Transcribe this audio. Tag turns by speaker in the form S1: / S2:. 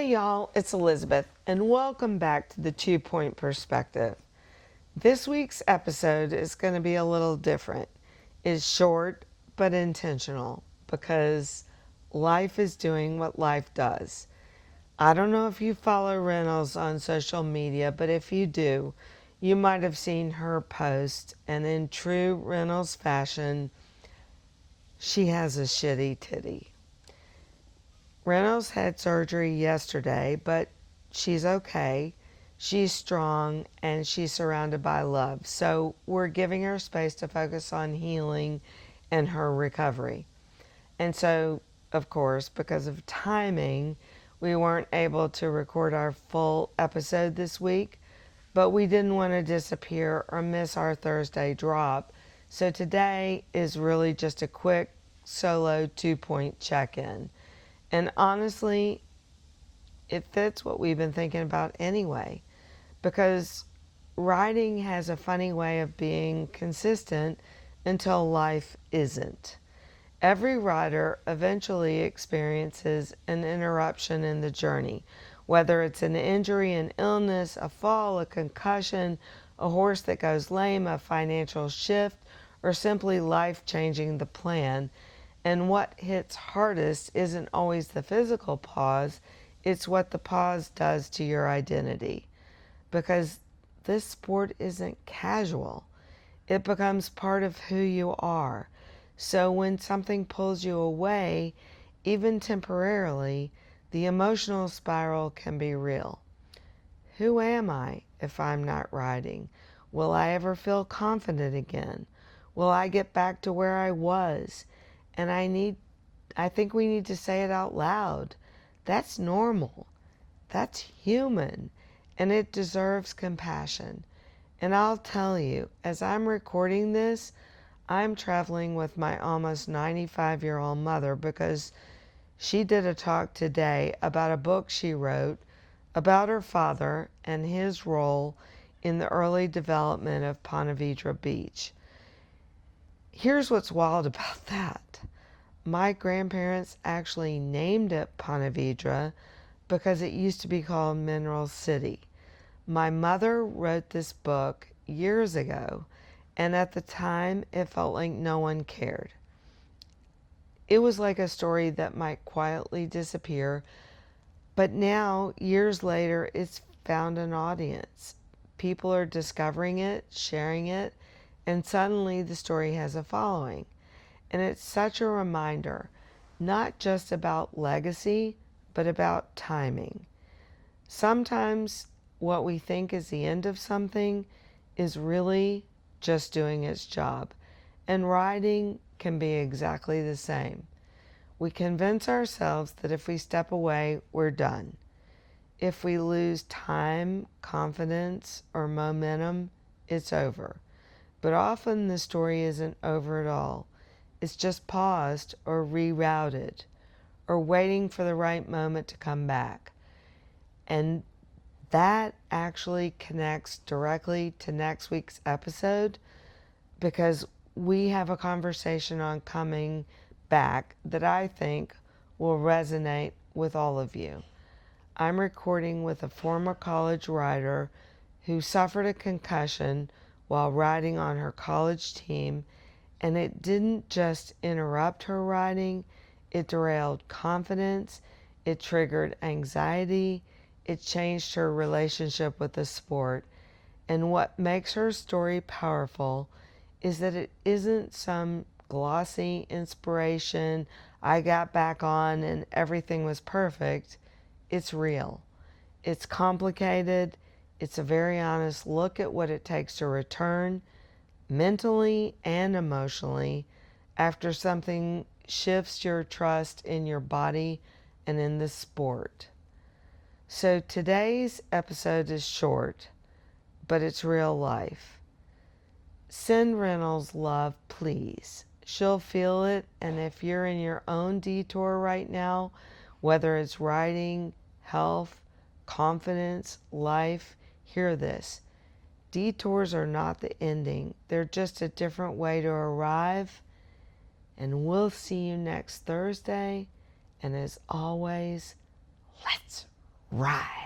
S1: Hey y'all, it's Elizabeth, and welcome back to the 2 Point Perspective. This week's episode is going to be a little different. It's short but intentional because life is doing what life does. I don't know if you follow Reynolds on social media, but if you do, you might have seen her post, and in true Reynolds fashion, she has a shitty titty. Reynolds had surgery yesterday, but she's okay. She's strong and she's surrounded by love. So we're giving her space to focus on healing and her recovery. And so, of course, because of timing, we weren't able to record our full episode this week, but we didn't want to disappear or miss our Thursday drop. So today is really just a quick solo 2 point check-in. And honestly, it fits what we've been thinking about anyway, because writing has a funny way of being consistent until life isn't. Every writer eventually experiences an interruption in the journey, whether it's an injury, an illness, a fall, a concussion, a horse that goes lame, a financial shift, or simply life changing the plan. And what hits hardest isn't always the physical pause, it's what the pause does to your identity. Because this sport isn't casual, it becomes part of who you are. So when something pulls you away, even temporarily, the emotional spiral can be real. Who am I if I'm not riding? Will I ever feel confident again? Will I get back to where I was? And I think we need to say it out loud. That's normal. That's human. And it deserves compassion. And I'll tell you, as I'm recording this, I'm traveling with my almost 95-year-old mother because she did a talk today about a book she wrote about her father and his role in the early development of Ponte Vedra Beach. Here's what's wild about that. My grandparents actually named it Ponte Vedra because it used to be called Mineral City. My mother wrote this book years ago, and at the time it felt like no one cared. It was like a story that might quietly disappear, but now, years later, it's found an audience. People are discovering it, sharing it, and suddenly the story has a following. And it's such a reminder, not just about legacy, but about timing. Sometimes what we think is the end of something is really just doing its job. And writing can be exactly the same. We convince ourselves that if we step away, we're done. If we lose time, confidence, or momentum, it's over. But often the story isn't over at all. It's just paused or rerouted or waiting for the right moment to come back. And that actually connects directly to next week's episode because we have a conversation on coming back that I think will resonate with all of you. I'm recording with a former college rider who suffered a concussion while riding on her college team. And it didn't just interrupt her riding, it derailed confidence, it triggered anxiety, it changed her relationship with the sport. And what makes her story powerful is that it isn't some glossy inspiration, I got back on and everything was perfect. It's real. It's complicated. It's a very honest look at what it takes to return mentally and emotionally after something shifts your trust in your body and in the sport. So today's episode is short, but it's real life. Send Reynolds love, please. She'll feel it, and if you're in your own detour right now, whether it's writing, health, confidence, life, hear this. Detours are not the ending. They're just a different way to arrive. And we'll see you next Thursday. And as always, let's ride.